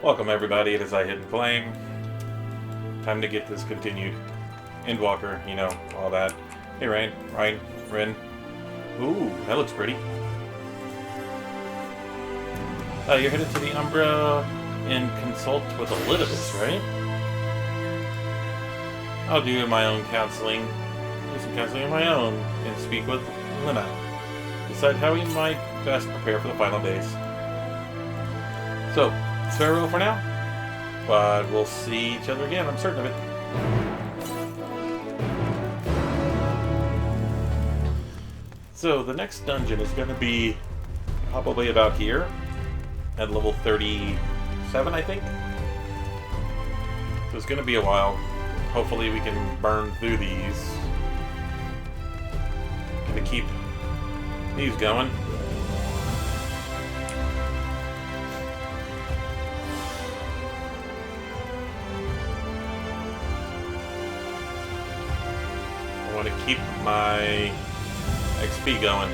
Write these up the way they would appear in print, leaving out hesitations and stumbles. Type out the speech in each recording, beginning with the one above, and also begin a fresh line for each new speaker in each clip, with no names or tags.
Welcome everybody, it is I Hidden Flame. Time to get this continued. Endwalker, you know, all that. Hey Ren. Ooh, that looks pretty. You're headed to the Umbra and consult with Elidibus, right? I'll do my own counseling. Do some counseling of my own and speak with Lena. Decide how we might best prepare for the final days. So, farewell for now, but we'll see each other again, I'm certain of it. So, the next dungeon is going to be probably about here, at level 37, I think. So it's going to be a while. Hopefully we can burn through these. Gonna keep these going. I want to keep my XP going.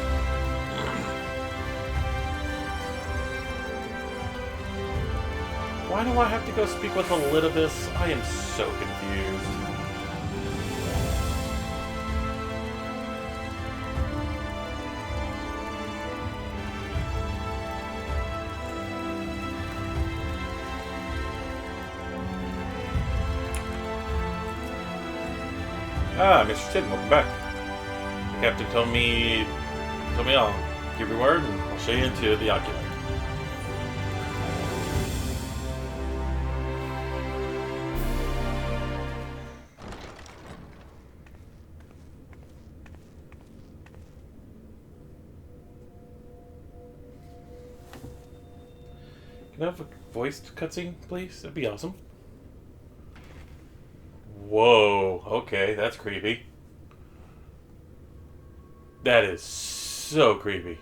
Why do I have to go speak with Elidibus? I am so confused. Ah, Mr. Sid, welcome back. The captain told me I'll give your word and I'll show you into the ocular. Can I have a voiced cutscene, please? That'd be awesome. Whoa, okay, that's creepy. That is so creepy.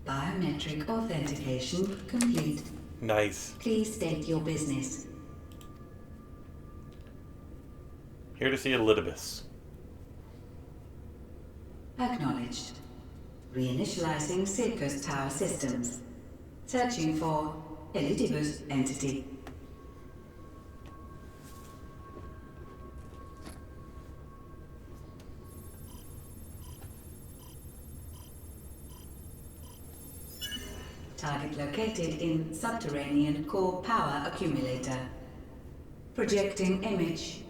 Biometric authentication complete.
Nice.
Please state your business.
Here to see Elidibus.
Acknowledged. Reinitializing Silco's tower systems. Searching for Elidibus entity. Target located in subterranean core power accumulator. Projecting image.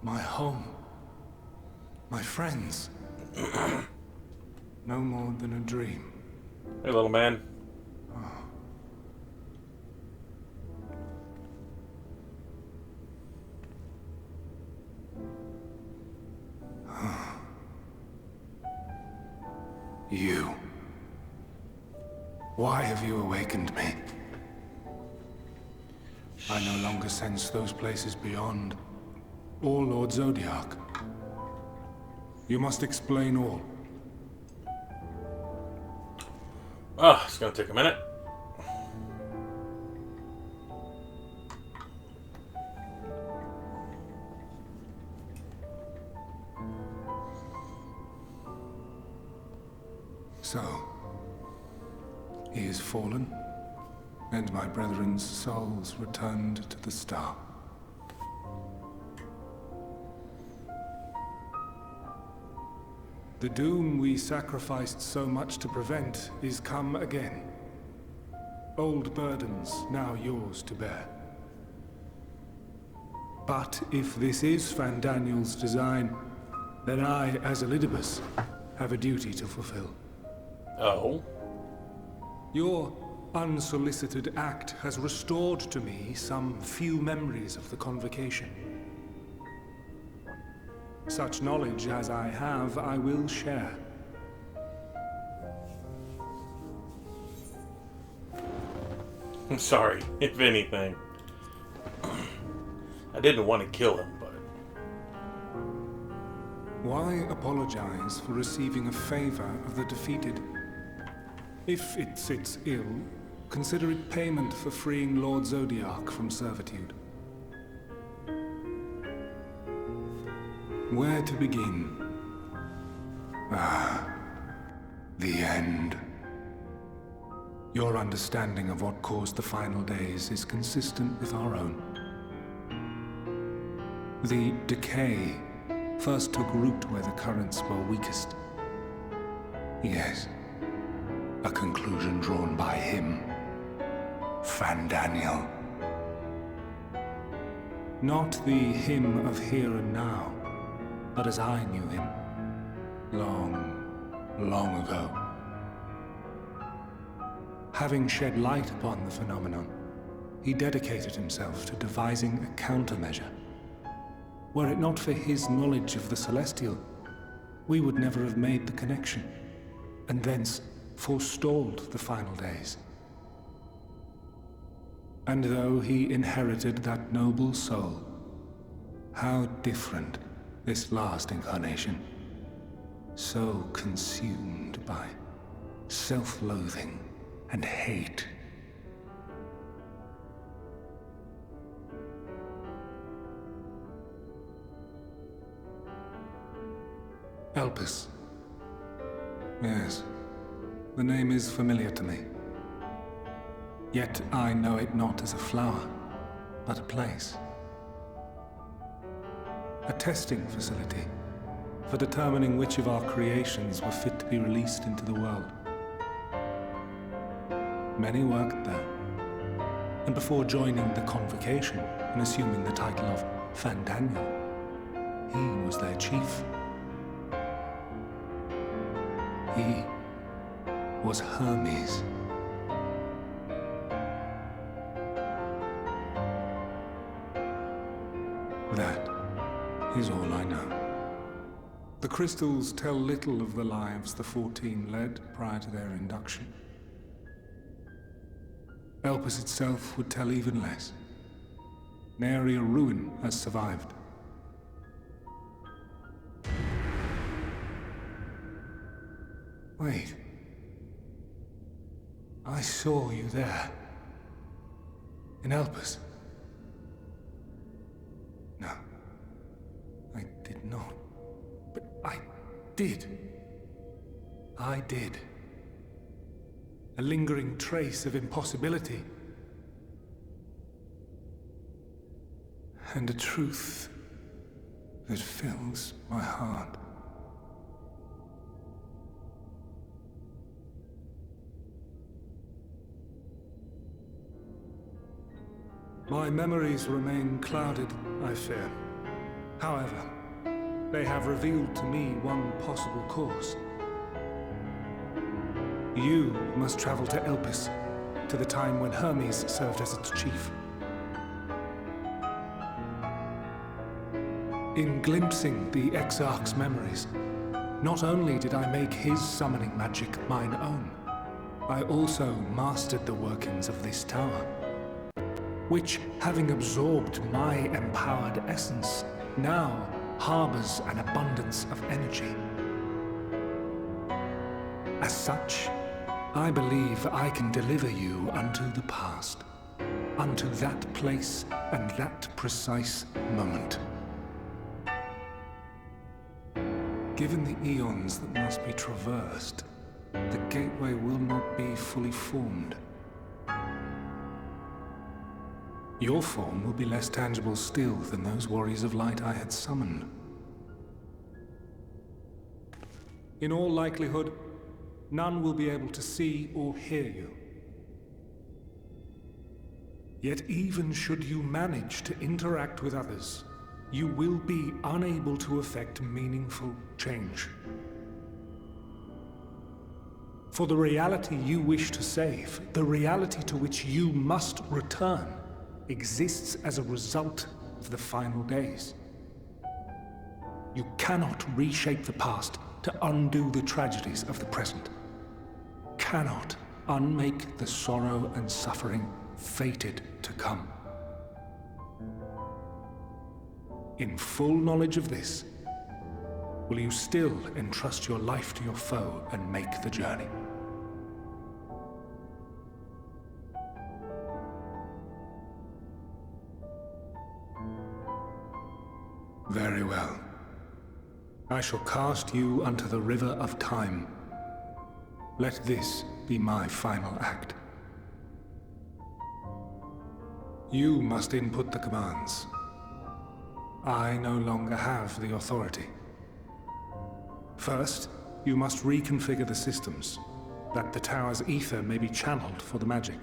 My home. My friends. No more than a dream.
Hey, little man.
You. Why have you awakened me? I no longer sense those places beyond, or Lord Zodiac. You must explain all.
Oh, it's gonna take a minute.
So, he is fallen, and my brethren's souls returned to the star. The doom we sacrificed so much to prevent is come again. Old burdens now yours to bear. But if this is Fandaniel's design, then I, as Elidibus, have a duty to fulfill.
Oh?
Your unsolicited act has restored to me some few memories of the convocation. Such knowledge as I have, I will share.
I'm sorry, if anything. I didn't want to kill him, but...
Why apologize for receiving a favor of the defeated? If it sits ill, consider it payment for freeing Lord Zodiac from servitude. Where to begin? The end. Your understanding of what caused the final days is consistent with our own. The decay first took root where the currents were weakest. Yes, a conclusion drawn by him, Fandaniel. Not the him of here and now, but as I knew him, long ago. Having shed light upon the phenomenon, he dedicated himself to devising a countermeasure. Were it not for his knowledge of the Celestial, we would never have made the connection, and thence forestalled the final days. And though he inherited that noble soul, how different this last incarnation, so consumed by self-loathing and hate. Elpis. Yes, the name is familiar to me. Yet I know it not as a flower, but a place. A testing facility for determining which of our creations were fit to be released into the world. Many worked there, and before joining the convocation and assuming the title of Fandaniel, he was their chief. He was Hermes. That is all I know. The crystals tell little of the lives the 14 led prior to their induction. Elpis itself would tell even less. Nary a ruin has survived. Wait. I saw you there. In Elpis. No. I did not. But I did. I did. A lingering trace of impossibility. And a truth that fills my heart. My memories remain clouded, I fear. However, they have revealed to me one possible course. You must travel to Elpis, to the time when Hermes served as its chief. In glimpsing the Exarch's memories, not only did I make his summoning magic mine own, I also mastered the workings of this tower, which, having absorbed my empowered essence, now harbors an abundance of energy. As such, I believe I can deliver you unto the past, unto that place and that precise moment. Given the eons that must be traversed, the gateway will not be fully formed. Your form will be less tangible still than those warriors of light I had summoned. In all likelihood, none will be able to see or hear you. Yet even should you manage to interact with others, you will be unable to effect meaningful change. For the reality you wish to save, the reality to which you must return, exists as a result of the final days. You cannot reshape the past to undo the tragedies of the present. Cannot unmake the sorrow and suffering fated to come. In full knowledge of this, will you still entrust your life to your foe and make the journey? Very well. I shall cast you unto the river of time. Let this be my final act. You must input the commands. I no longer have the authority. First, you must reconfigure the systems, that the tower's ether may be channeled for the magic.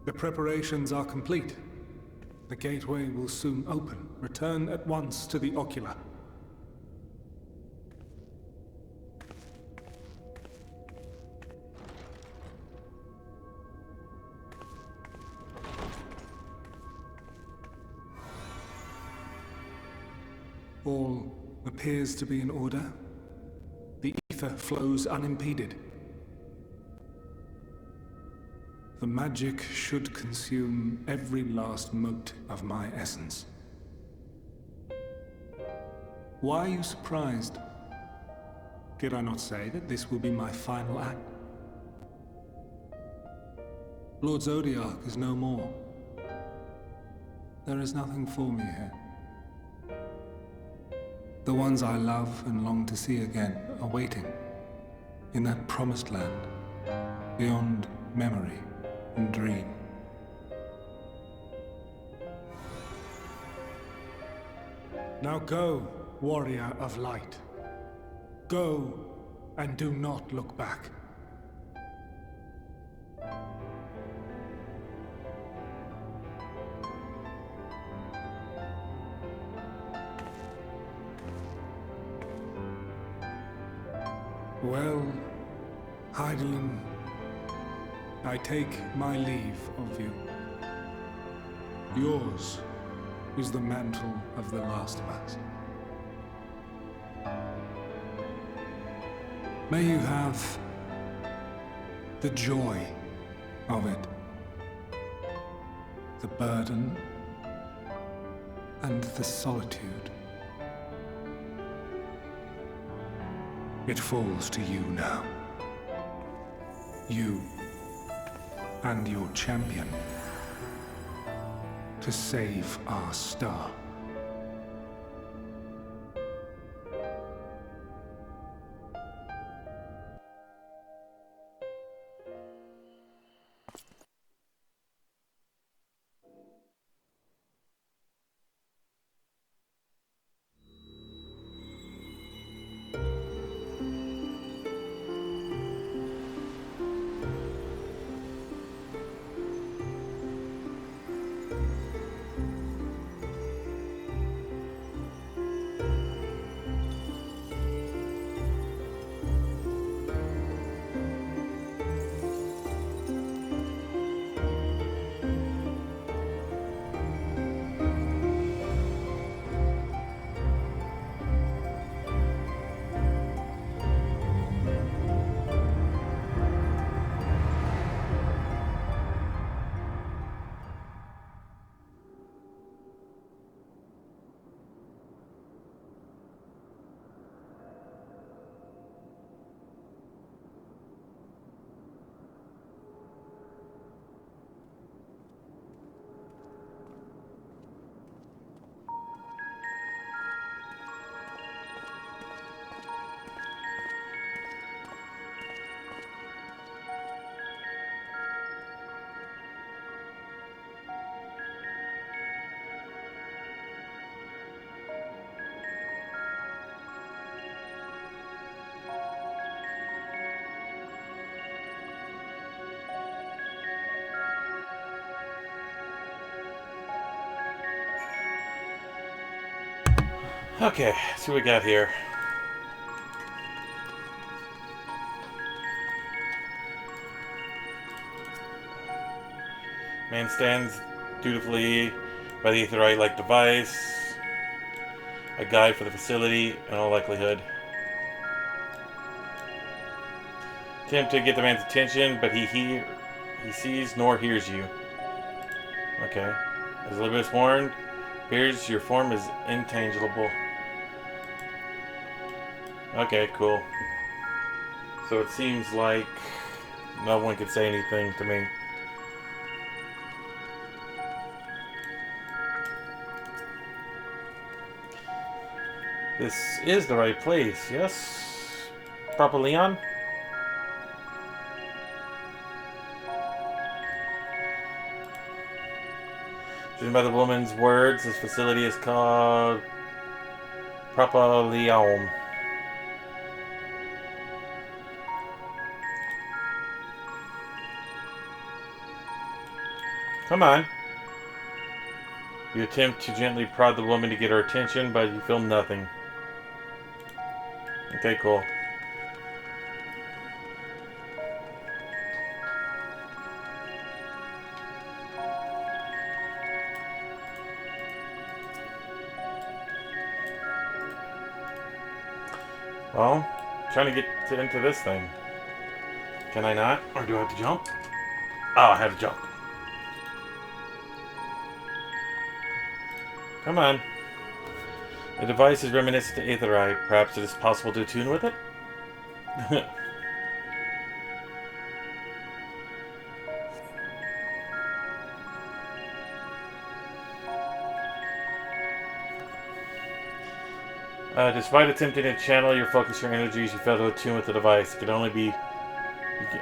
The preparations are complete. The gateway will soon open. Return at once to the ocular. All appears to be in order. The ether flows unimpeded. The magic should consume every last mote of my essence. Why are you surprised? Did I not say that this will be my final act? Lord Zodiac is no more. There is nothing for me here. The ones I love and long to see again are waiting in that promised land, beyond memory and dream. Now go, warrior of light. Go, and do not look back. Well, Heidelin, I take my leave of you. Yours is the mantle of the last of us. May you have the joy of it, the burden and the solitude. It falls to you now. You and your champion to save our star.
Okay, let's see what we got here. Man stands dutifully by the Aetherite-like device. A guide for the facility, in all likelihood. Attempt to get the man's attention, but he sees nor hears you. Okay. As Elizabeth warned, appears your form is intangible. Okay, cool. So it seems like no one could say anything to me. This is the right place, yes? Proper Leon? Judging by the woman's words, this facility is called Proper Leon. Come on. You attempt to gently prod the woman to get her attention, but you feel nothing. Okay, cool. Well, trying to get into this thing. Can I not? Or do I have to jump? Oh, I have to jump. Come on. The device is reminiscent to Aetherite. Perhaps it is possible to attune with it? Despite attempting to channel your focus, your energies, you fail to attune with the device. You can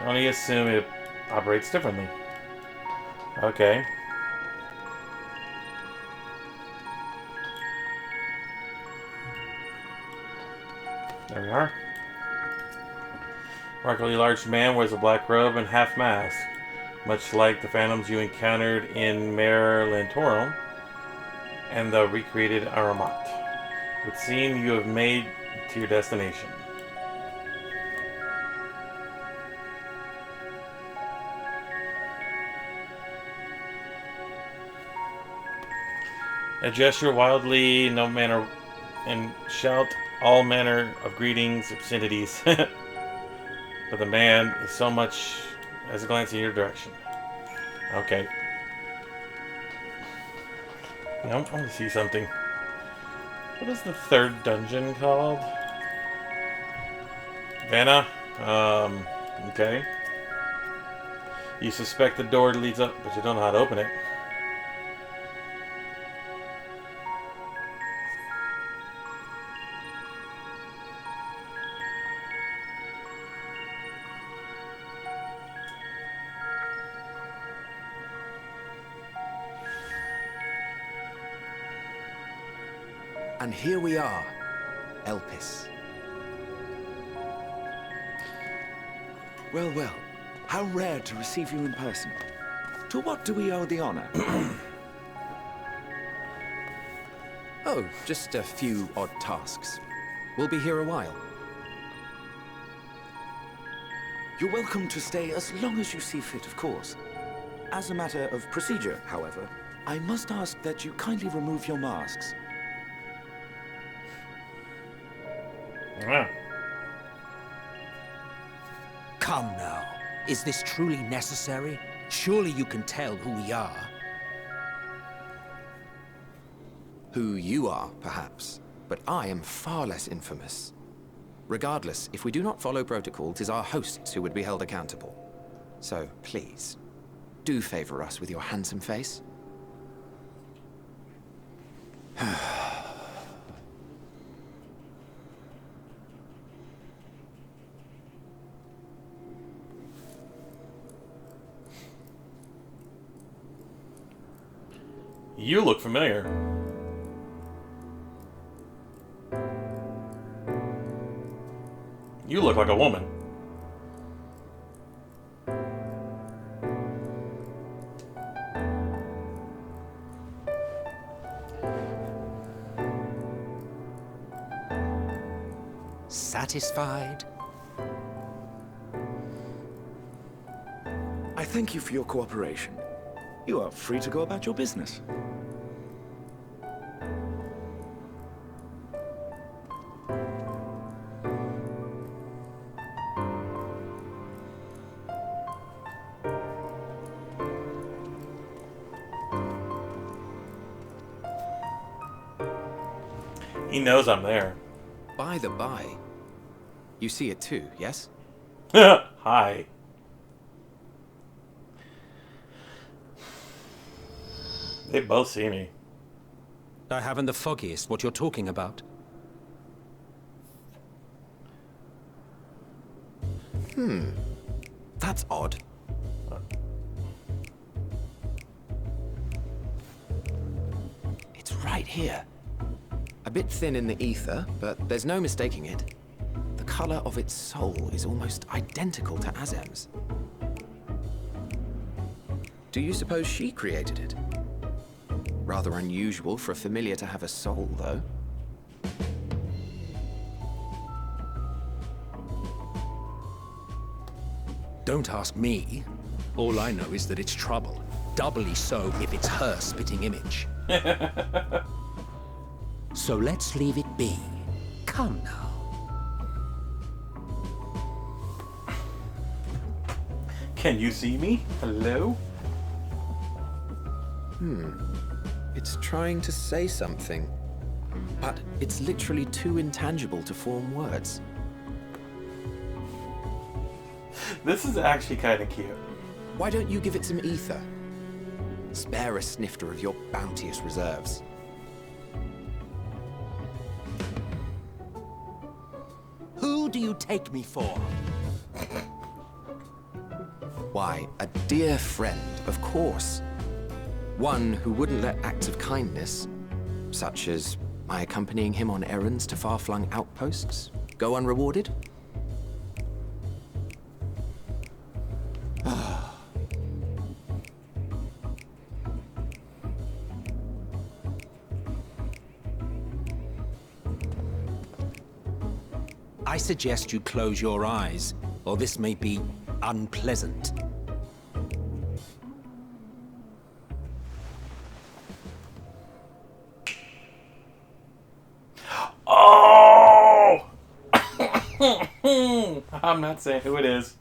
only assume it operates differently. Okay. There we are. Remarkably large man wears a black robe and half mask, much like the phantoms you encountered in Mare Lantorum and the recreated Aramat. It would seem you have made to your destination. A gesture wildly, no manner, and shout all manner of greetings, obscenities. But the man is so much as a glance in your direction. Okay. I want to see something. What is the third dungeon called? Vanna? Okay. You suspect the door leads up, but you don't know how to open it.
And here we are, Elpis. Well, well, how rare to receive you in person. To what do we owe the honor? Oh, just a few odd tasks. We'll be here a while. You're welcome to stay as long as you see fit, of course. As a matter of procedure, however, I must ask that you kindly remove your masks.
Yeah.
Come now. Is this truly necessary? Surely you can tell who we are.
Who you are, perhaps, but I am far less infamous. Regardless, if we do not follow protocol, 'tis our hosts who would be held accountable. So, please, do favor us with your handsome face.
You look familiar. You look like a woman.
Satisfied?
I thank you for your cooperation. You are free to go about your business.
He knows I'm there.
By the by, you see it too, yes?
Hi. They both see me.
I haven't the foggiest what you're talking about.
That's odd. It's right here. A bit thin in the ether, but there's no mistaking it. The color of its soul is almost identical to Azem's. Do you suppose she created it? Rather unusual for a familiar to have a soul, though.
Don't ask me. All I know is that it's trouble. Doubly so if it's her spitting image. So let's leave it be. Come now.
Can you see me? Hello?
It's trying to say something, but it's literally too intangible to form words.
This is actually kind of cute.
Why don't you give it some ether? Spare a snifter of your bounteous reserves.
Who do you take me for?
Why, a dear friend, of course. One who wouldn't let acts of kindness, such as my accompanying him on errands to far-flung outposts, go unrewarded?
I suggest you close your eyes, or this may be unpleasant.
Oh! I'm not saying who it is.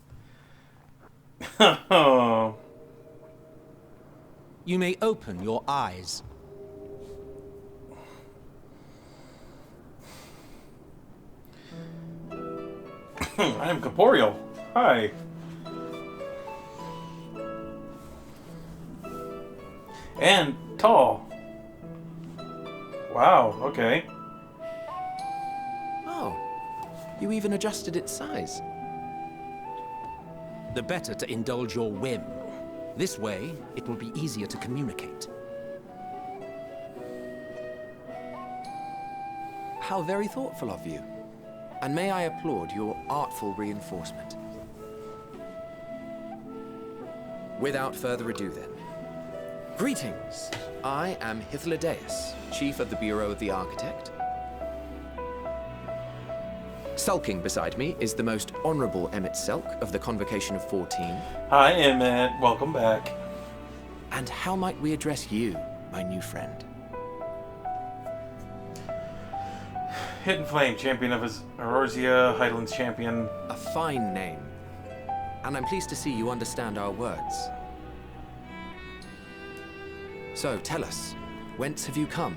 Oh.
You may open your eyes.
I am corporeal. Hi. And tall. Wow, okay.
Oh, you even adjusted its size.
The better to indulge your whim. This way, it will be easier to communicate.
How very thoughtful of you. And may I applaud your artful reinforcement. Without further ado then. Greetings! I am Hythlodaeus, Chief of the Bureau of the Architect. Sulking beside me is the most honorable Emmett Selk of the Convocation of 14.
Hi, Emmett. Welcome back.
And how might we address you, my new friend?
Hidden Flame, champion of Eorzea, Highlands champion.
A fine name. And I'm pleased to see you understand our words. So, tell us, whence have you come?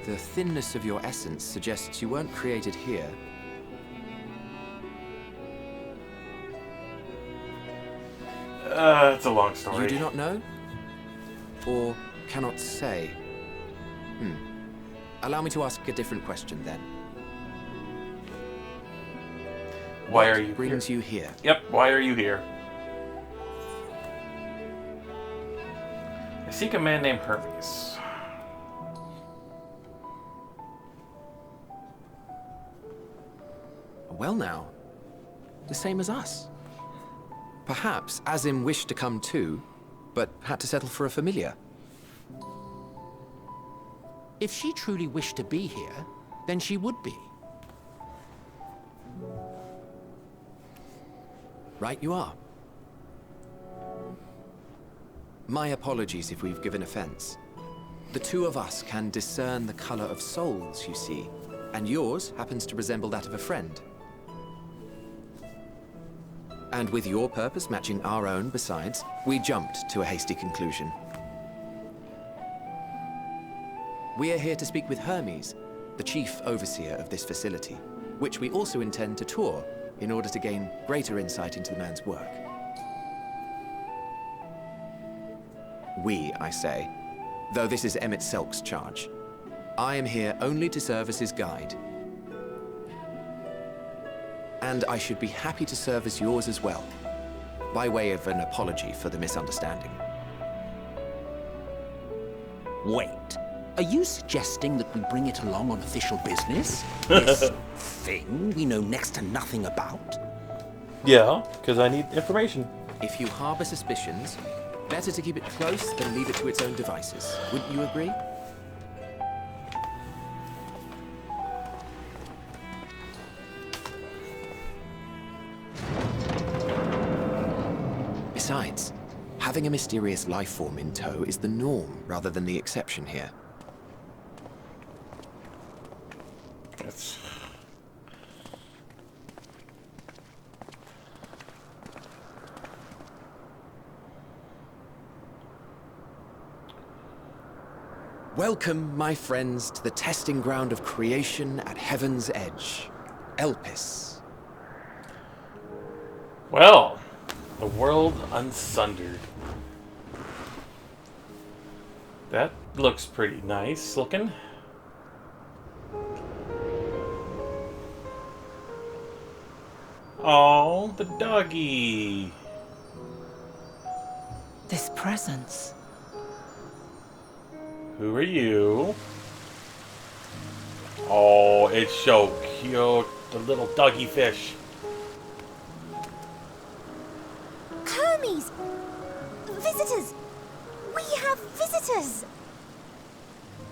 The thinness of your essence suggests you weren't created here.
It's a long story.
You do not know? Or cannot say? Allow me to ask a different question, then.
Why
What
are you
brings
here?
you here?
Yep, why are you here? I seek a man named Hermes.
Well now, the same as us. Perhaps Azim wished to come too, but had to settle for a familiar.
If she truly wished to be here, then she would be.
Right you are. My apologies if we've given offense. The two of us can discern the color of souls, you see, and yours happens to resemble that of a friend. And with your purpose matching our own besides, we jumped to a hasty conclusion. We are here to speak with Hermes, the chief overseer of this facility, which we also intend to tour in order to gain greater insight into the man's work. We, I say, though this is Emmett Selk's charge. I am here only to serve as his guide. And I should be happy to serve as yours as well, by way of an apology for the misunderstanding.
Wait. Are you suggesting that we bring it along on official business? This thing we know next to nothing about?
Yeah, because I need information.
If you harbor suspicions, better to keep it close than leave it to its own devices. Wouldn't you agree? Besides, having a mysterious life form in tow is the norm rather than the exception here.
That's...
Welcome, my friends, to the testing ground of creation at Heaven's Edge, Elpis.
Well, the world unsundered. That looks pretty nice looking. Oh, the doggy.
This presence.
Who are you? Oh, it's so cute. The little doggy fish.
Hermes! Visitors! We have visitors!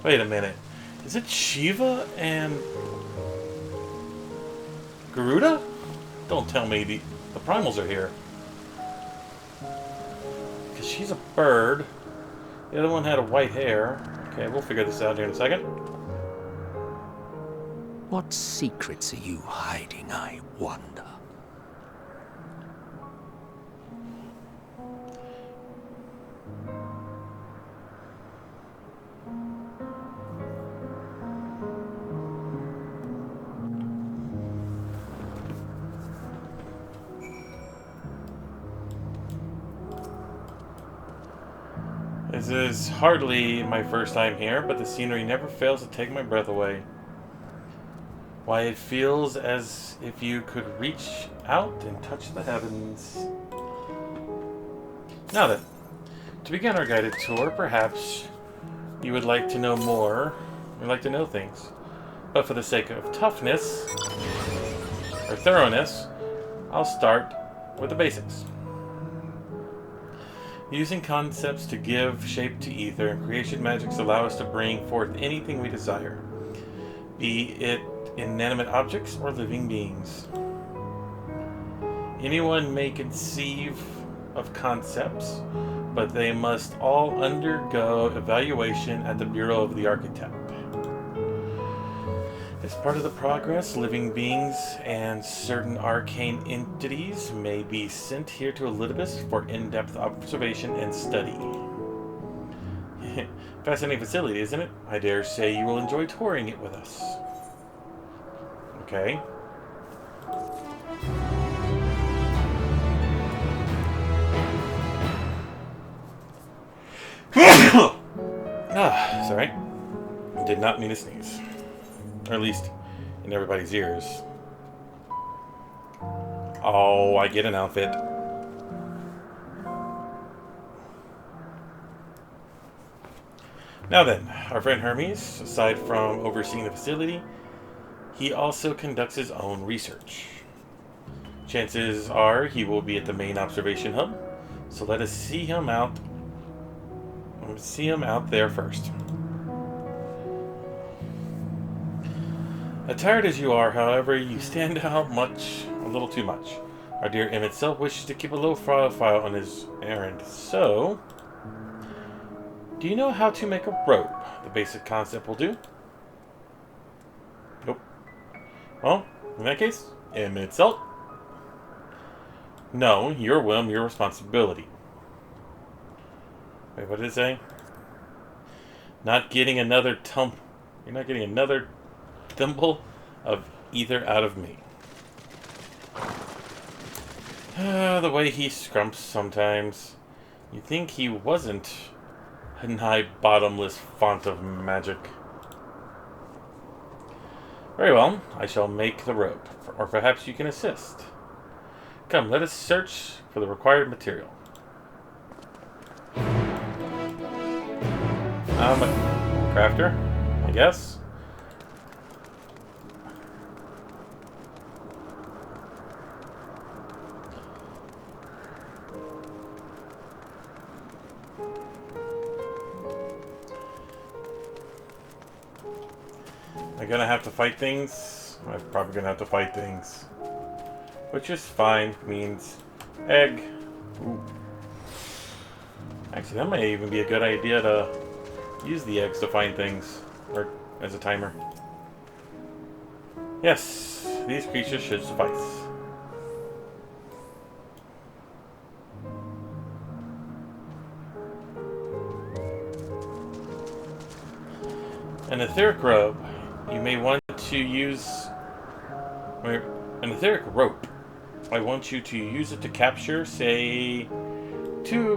Wait a minute. Is it Shiva and Garuda? Don't tell me the primals are here. Because she's a bird. The other one had a white hair. Okay, we'll figure this out here in a second.
What secrets are you hiding, I wonder?
This is hardly my first time here, but the scenery never fails to take my breath away. Why, it feels as if you could reach out and touch the heavens. Now then, to begin our guided tour, perhaps you would like to know more, or like to know things. But for the sake of toughness, or thoroughness, I'll start with the basics. Using concepts to give shape to ether and creation magics allow us to bring forth anything we desire, be it inanimate objects or living beings. Anyone may conceive of concepts, but they must all undergo evaluation at the Bureau of the Architect. As part of the progress, living beings and certain arcane entities may be sent here to Elidibus for in-depth observation and study. Fascinating facility, isn't it? I dare say you will enjoy touring it with us. Okay. Sorry. Did not mean to sneeze. Or at least in everybody's ears. Oh, I get an outfit. Now then, our friend Hermes, aside from overseeing the facility, he also conducts his own research. Chances are he will be at the main observation hub, so let us see him out. There first. Attired as you are, however, you stand out a little too much. Our dear M itself wishes to keep a low profile on his errand, so... Do you know how to make a rope? The basic concept will do. Nope. Well, in that case, M itself. No, your whim, your responsibility. Wait, what did it say? Not getting another You're not getting another thimble of either out of me. The way he scrumps sometimes. You'd think he wasn't a nigh bottomless font of magic. Very well, I shall make the rope, or perhaps you can assist. Come, let us search for the required material. I'm a crafter, I guess. I'm gonna have to fight things. I'm probably gonna have to fight things. Which is fine. Means egg. Ooh. Actually, that may even be a good idea to use the eggs to find things. Or as a timer. Yes, these creatures should suffice. An etheric robe. You may want to use an etheric rope. I want you to use it to capture, say, 2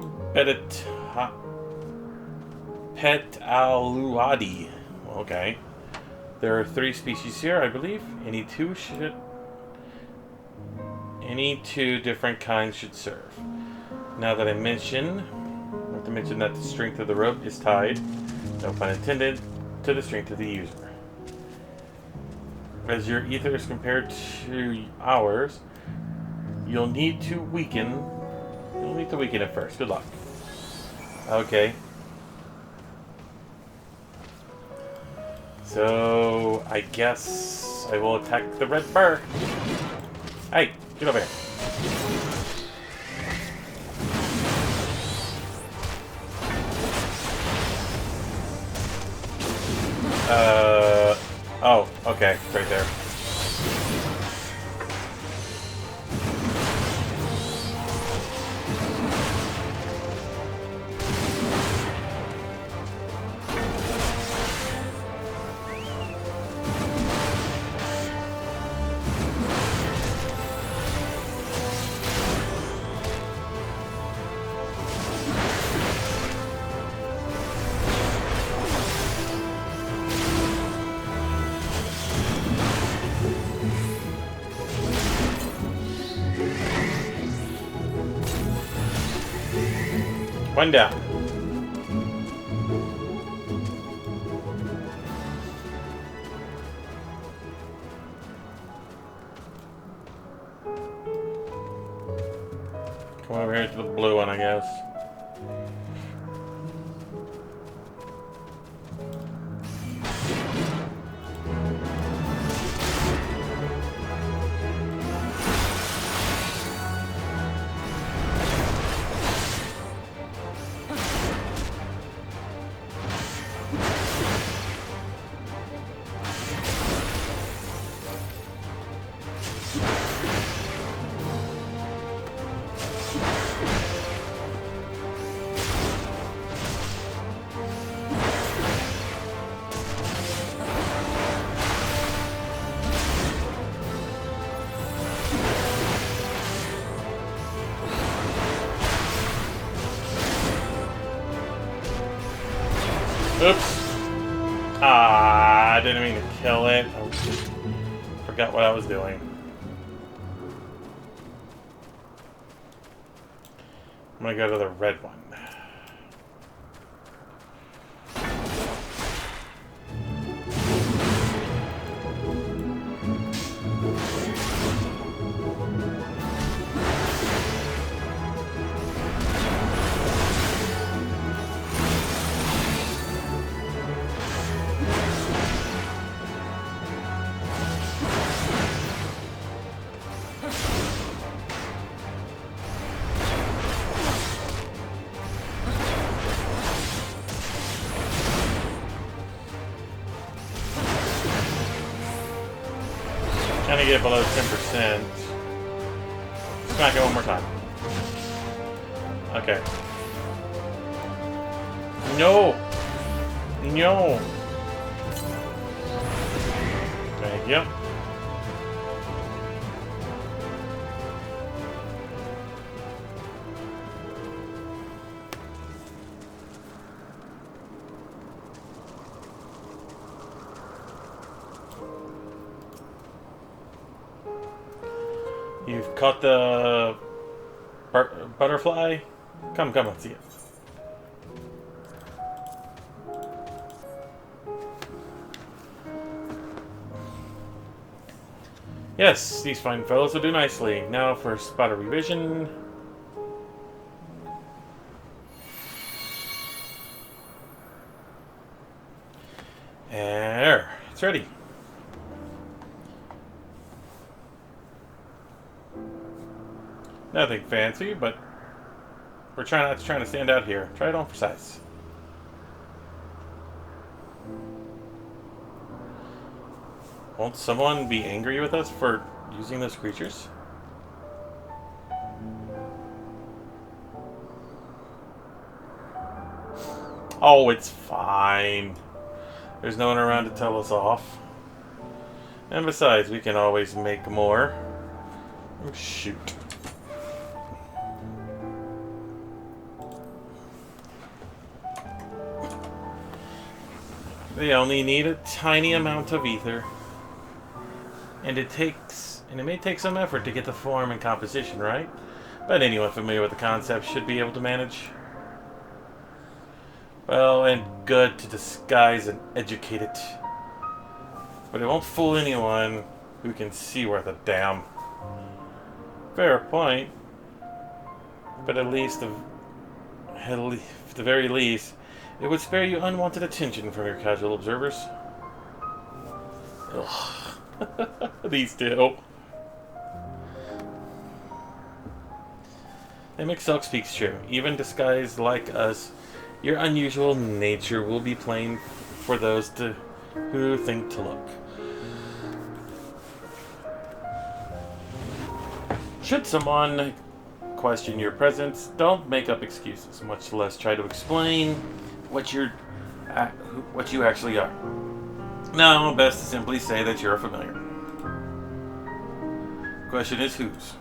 Petaluadi. Okay. There are 3 species here, I believe. Any 2 different kinds should serve. Now that I have to mention that the strength of the rope is tied, no pun intended, to the strength of the user. As your ether is compared to ours, you'll need to weaken it first. Good luck. Okay. So I guess I will attack the red bird. Hey, get over here. Oh, okay, right there. One down. Come over here to the blue one, I guess. Oops. Ah, I didn't mean to kill it. I just forgot what I was doing. I'm gonna go to the red one. gonna get below 10%. Smack it one more time. Okay. No! No! Thank you. You've caught the butterfly? Come, let's see it. Yes, these fine fellows will do nicely. Now for spotter revision. And there, it's ready. Nothing fancy, but we're trying to stand out here. Try it on for size. Won't someone be angry with us for using those creatures? Oh, it's fine. There's no one around to tell us off. And besides, we can always make more. Oh, shoot. They only need a tiny amount of ether. And it may take some effort to get the form and composition right, but anyone familiar with the concept should be able to manage. Well and good to disguise and educate it. But it won't fool anyone who can see worth a damn. Fair point. But at the very least, it would spare you unwanted attention from your casual observers. Ugh. These two. Mixelk speaks true. Even disguised like us, your unusual nature will be plain for those who think to look. Should someone question your presence, don't make up excuses, much less try to explain what you actually are. No, best to simply say that you're familiar. Question is whose?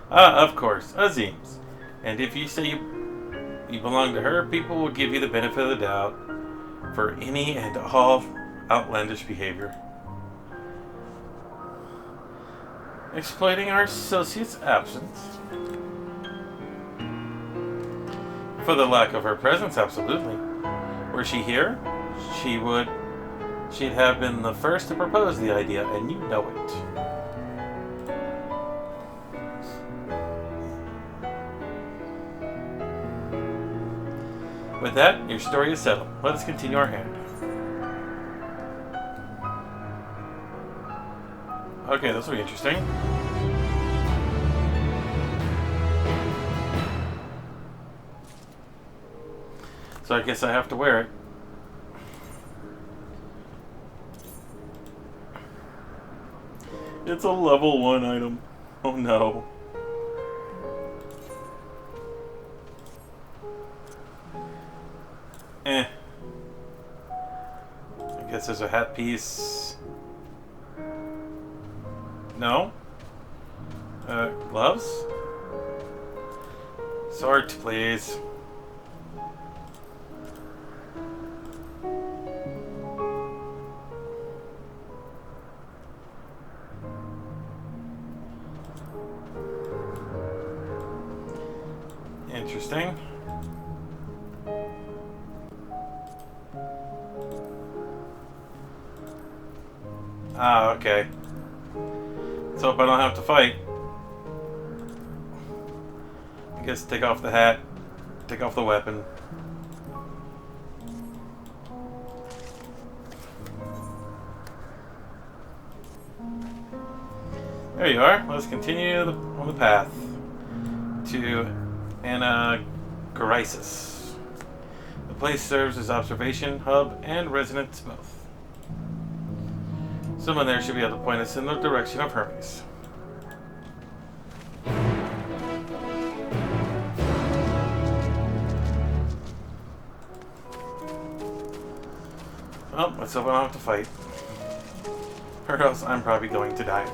Of course, Azim's. And if you say you belong to her, people will give you the benefit of the doubt for any and all outlandish behavior. Exploiting our associate's absence? For the lack of her presence, absolutely. Were she here, she'd have been the first to propose the idea, and you know it. With that, your story is settled. Let us continue our hand. Okay, this will be interesting. So I guess I have to wear it. It's a level 1 item. Oh no. I guess there's a hat piece. No? Gloves? Sword, please. Interesting. Ah, okay. Let's hope I don't have to fight. I guess take off the hat, take off the weapon. There you are. Let's continue on the path to Anagrisis. The place serves as observation hub and residence both. Someone there should be able to point us in the direction of Hermes. Well, let's hope I don't have to fight. Or else I'm probably going to die.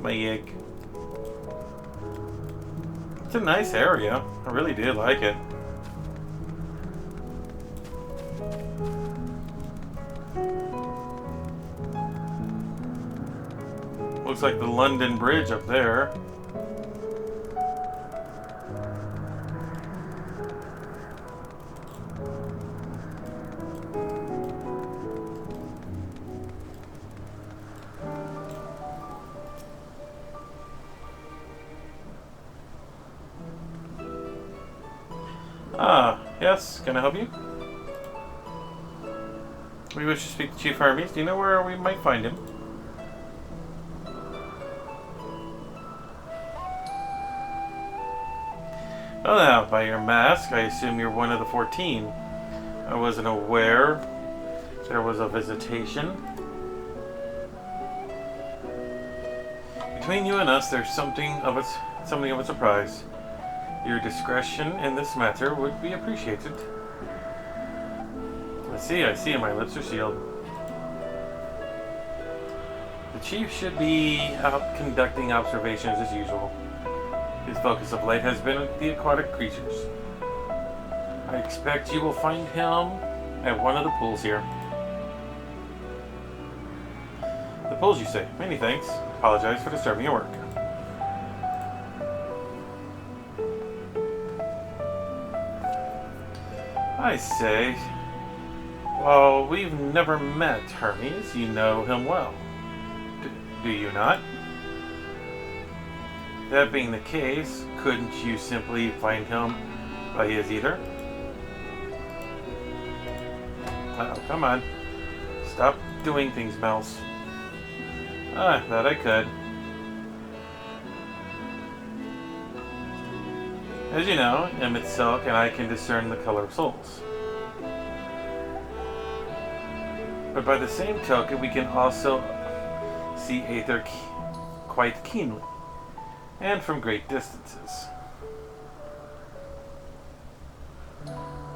My yig. It's a nice area. I really do like it. Looks like the London Bridge up there. Ah, yes. Can I help you? We wish to speak to Chief Hermes. Do you know where we might find him? Well now, by your mask, I assume you're one of the 14. I wasn't aware there was a visitation. Between you and us, there's something of a surprise. Your discretion in this matter would be appreciated. I see, my lips are sealed. The Chief should be out conducting observations as usual. His focus of late has been the aquatic creatures. I expect you will find him at one of the pools here. The pools, you say? Many thanks. Apologize for disturbing your work. I say, well, we've never met Hermes. You know him well. Do you not? That being the case, couldn't you simply find him by his ether? Oh, come on. Stop doing things, Mouse. I thought I could. As you know, Emmett Silk and I can discern the color of souls. But by the same token, we can also see aether quite keenly, and from great distances.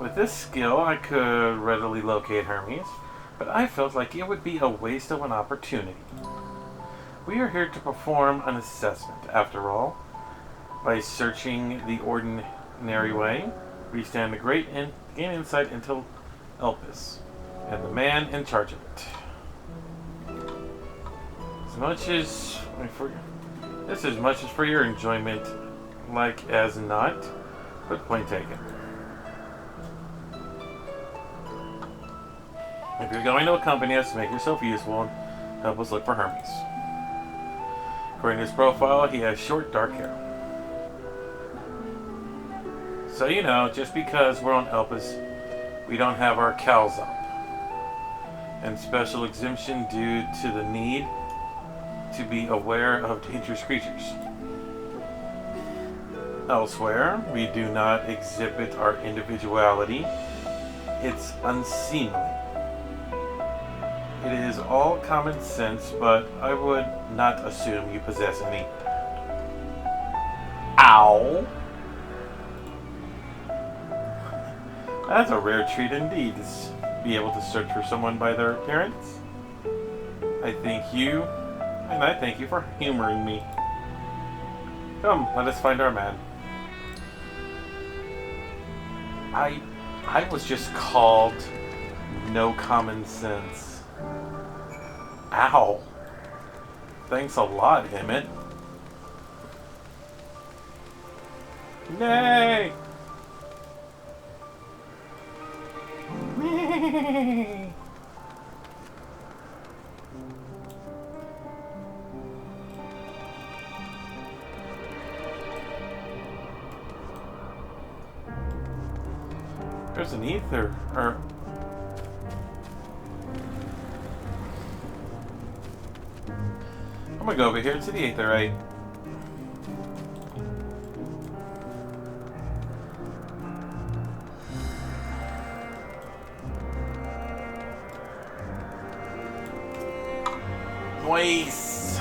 With this skill, I could readily locate Hermes, but I felt like it would be a waste of an opportunity. We are here to perform an assessment, after all. By searching the ordinary way, we stand to gain insight into Elpis, and the man in charge of it. This as much as for your enjoyment, like as not, but point taken. If you're going to accompany us, make yourself useful and help us look for Hermes. According to his profile, he has short, dark hair. So you know, just because we're on Elpis, we don't have our cowls up. And special exemption due to the need to be aware of dangerous creatures. Elsewhere, we do not exhibit our individuality. It's unseemly. It is all common sense, but I would not assume you possess any. Ow! That's a rare treat indeed, to be able to search for someone by their appearance. I thank you for humoring me. Come, let us find our man. I was just called no common sense. Ow. Thanks a lot, Emmett. Nay! There's an ether, or gonna go over here to the Aetherite. Nice.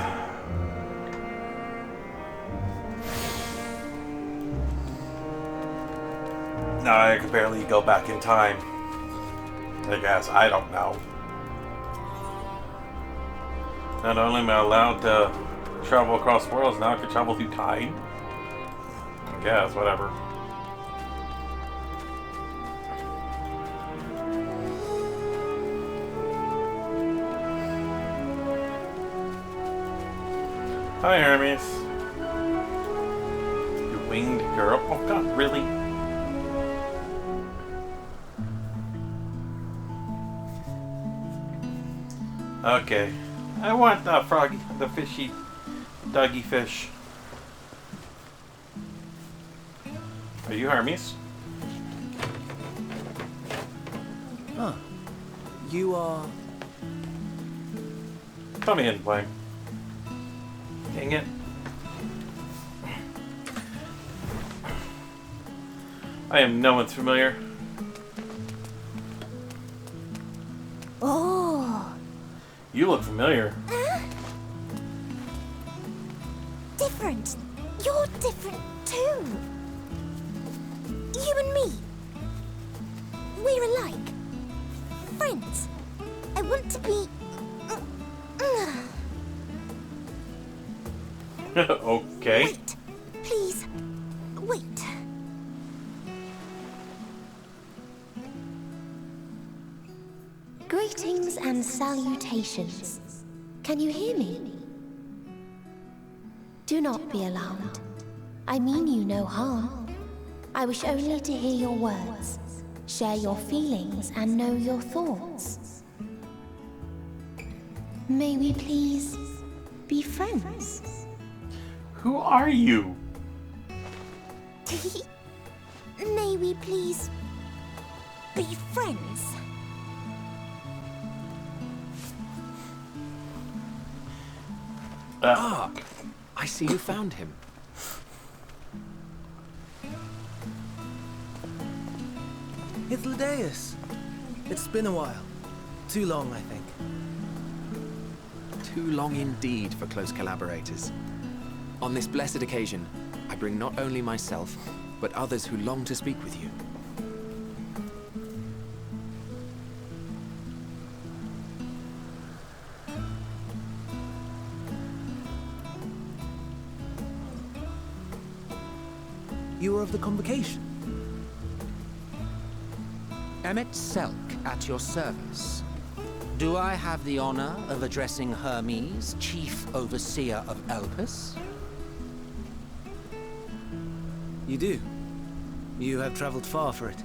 Now I can barely go back in time. I guess. I don't know. Not only am I allowed to travel across worlds, now I can travel through time. I guess, whatever. Hi, Hermes. You winged girl? Oh god, really? Okay. I want the froggy, the fishy, doggy fish. Are you Hermes?
Huh. You are...
Come in, Wang. Dang it. I am no one's familiar.
Oh.
You look familiar.
Different. You're different too. You and me. We're alike. Friends. I want to be...
Okay.
Wait. Please. Wait. Greetings and salutations. Can you hear me? Do not be alarmed. I mean you no harm. I wish only to hear your words, share your feelings, and know your thoughts. May we please be friends?
Who are you?
May we please be friends?
I see you found him.
Hythlodaeus. It's been a while. Too long, I think.
Too long indeed for close collaborators. On this blessed occasion, I bring not only myself, but others who long to speak with you.
You were of the convocation.
Emmet Selk at your service. Do I have the honor of addressing Hermes, Chief Overseer of Elpis?
You do. You have traveled far for it.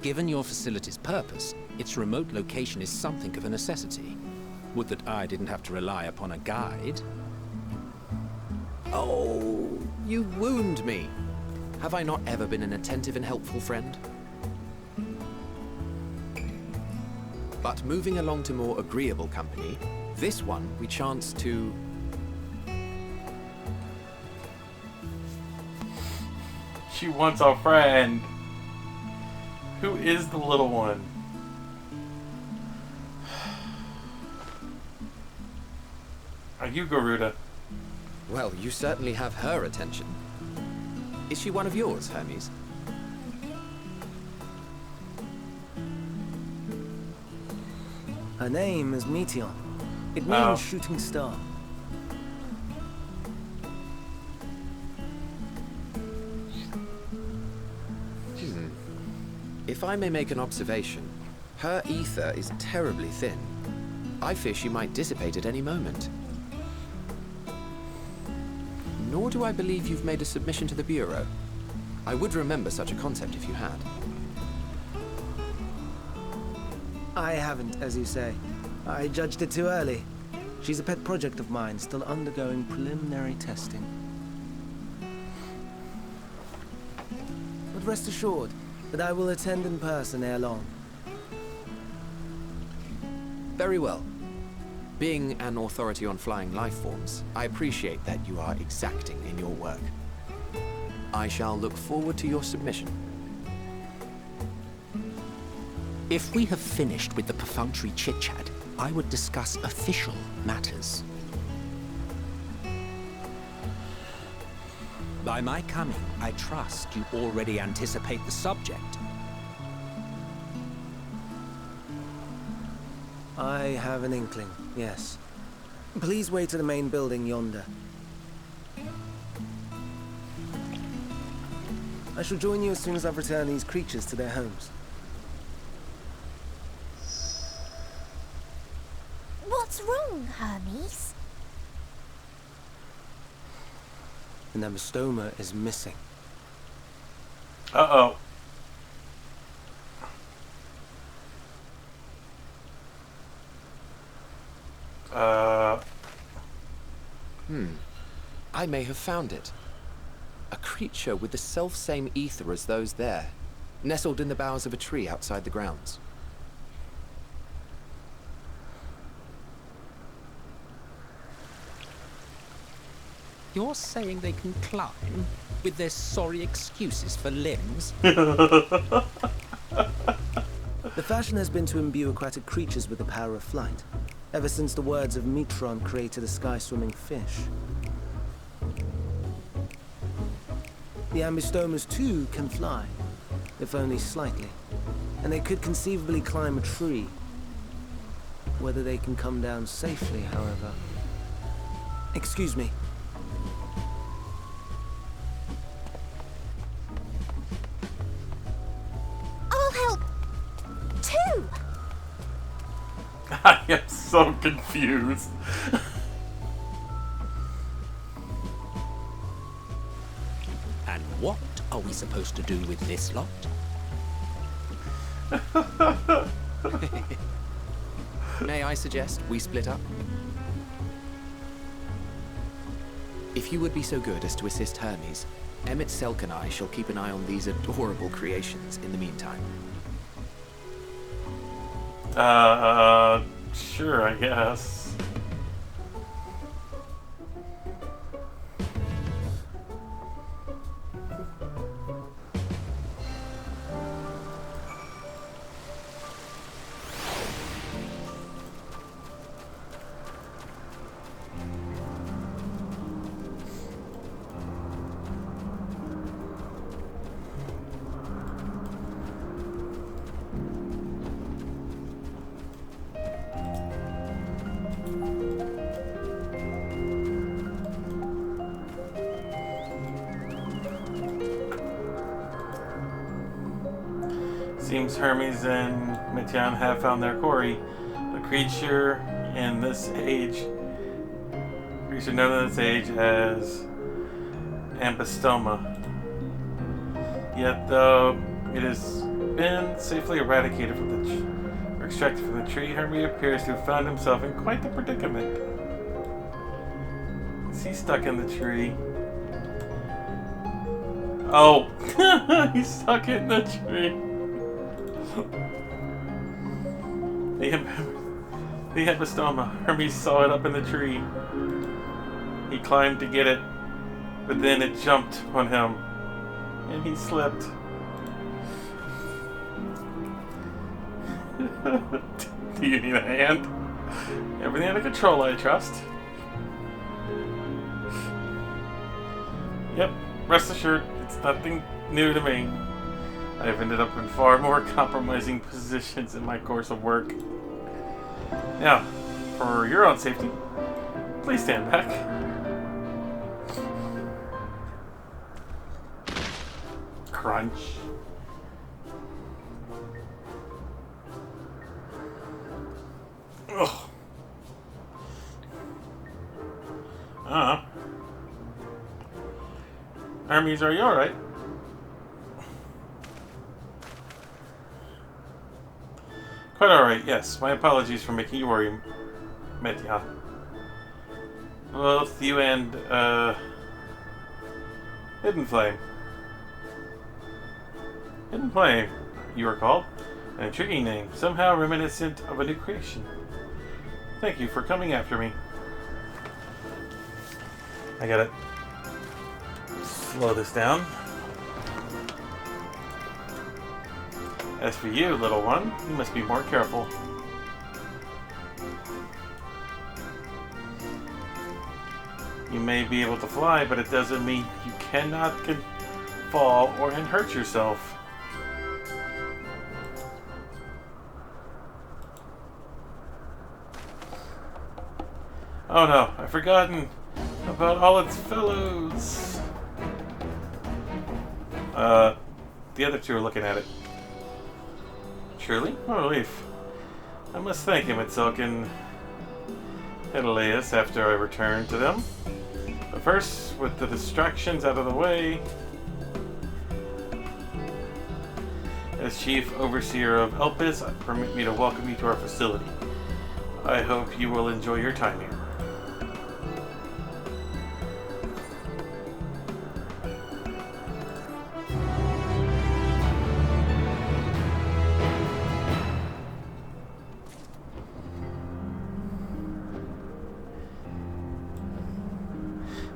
Given your facility's purpose, its remote location is something of a necessity. Would that I didn't have to rely upon a guide.
Oh, you wound me. Have I not ever been an attentive and helpful friend? But moving along to more agreeable company, this one we chance to...
She wants a friend. Who is the little one? Are you Garuda?
Well, you certainly have her attention. Is she one of yours, Hermes?
Her name is Meteon. It means
Oh.
shooting star.
If I may make an observation, her ether is terribly thin. I fear she might dissipate at any moment. Nor do I believe you've made a submission to the Bureau. I would remember such a concept if you had.
I haven't, as you say. I judged it too early. She's a pet project of mine, still undergoing preliminary testing. But rest assured that I will attend in person ere long.
Very well. Being an authority on flying life forms, I appreciate that you are exacting in your work. I shall look forward to your submission.
If we have finished with the perfunctory chit-chat, I would discuss official matters. By my coming, I trust you already anticipate the subject.
I have an inkling, yes. Please wait to the main building yonder. I shall join you as soon as I've returned these creatures to their homes.
What's wrong, Hermes?
The Nemestoma is missing.
Uh-oh.
I may have found it. A creature with the self-same ether as those there, nestled in the boughs of a tree outside the grounds.
You're saying they can climb with their sorry excuses for limbs?
The fashion has been to imbue aquatic creatures with the power of flight, ever since the words of Pateron created a sky-swimming fish. The Ambistomas too can fly, if only slightly, and they could conceivably climb a tree. Whether they can come down safely, however... Excuse me.
I'll help too.
I am so confused.
And what are we supposed to do with this lot?
May I suggest we split up? If you would be so good as to assist Hermes, Emmett Selk and I shall keep an eye on these adorable creations in the meantime.
Sure, I guess. Seems Hermes and Pateron have found their quarry. A creature in this age, creature known in this age as Ambistoma. Yet, though it has been safely eradicated from the or extracted from the tree, Hermes appears to have found himself in quite the predicament. Is he stuck in the tree? Oh, he's stuck in the tree. The Ambistoma. Hermes saw it up in the tree. He climbed to get it, but then it jumped on him, and he slipped. Do you need a hand? Everything under control, I trust. Yep, rest assured, it's nothing new to me. I've ended up in far more compromising positions in my course of work. Now, for your own safety, please stand back. Crunch. Ugh. Hermes, are you alright? Quite alright, yes. My apologies for making you worry, Metya. Both you and, Hidden Flame. Hidden Flame, you are called. An intriguing name, somehow reminiscent of a new creation. Thank you for coming after me. I gotta slow this down. As for you, little one, you must be more careful. You may be able to fly, but it doesn't mean you cannot fall or hurt yourself. Oh no, I've forgotten about all its fellows. The other two are looking at it. Truly? What a relief. I must thank Imitsilk and Hedeleus after I return to them. But first, with the distractions out of the way, as Chief Overseer of Elpis, permit me to welcome you to our facility. I hope you will enjoy your time here.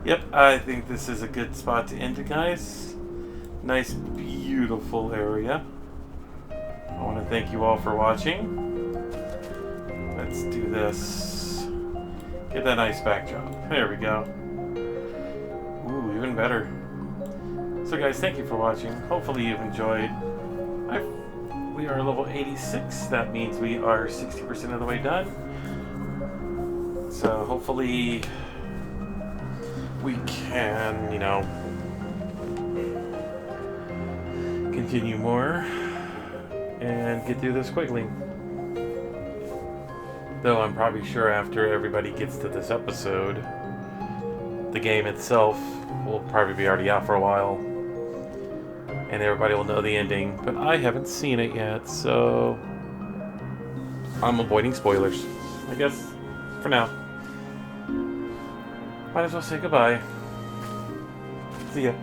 Yep, I think this is a good spot to end it, guys. Nice, beautiful area. I want to thank you all for watching. Let's do this. Get that nice backdrop. There we go. Ooh, even better. So guys, thank you for watching. Hopefully you've enjoyed. We are level 86. That means we are 60% of the way done. So hopefully we can, continue more and get through this quickly. Though I'm probably sure after everybody gets to this episode, the game itself will probably be already out for a while. And everybody will know the ending. But I haven't seen it yet, so I'm avoiding spoilers, I guess, for now. Might as well say goodbye. See ya.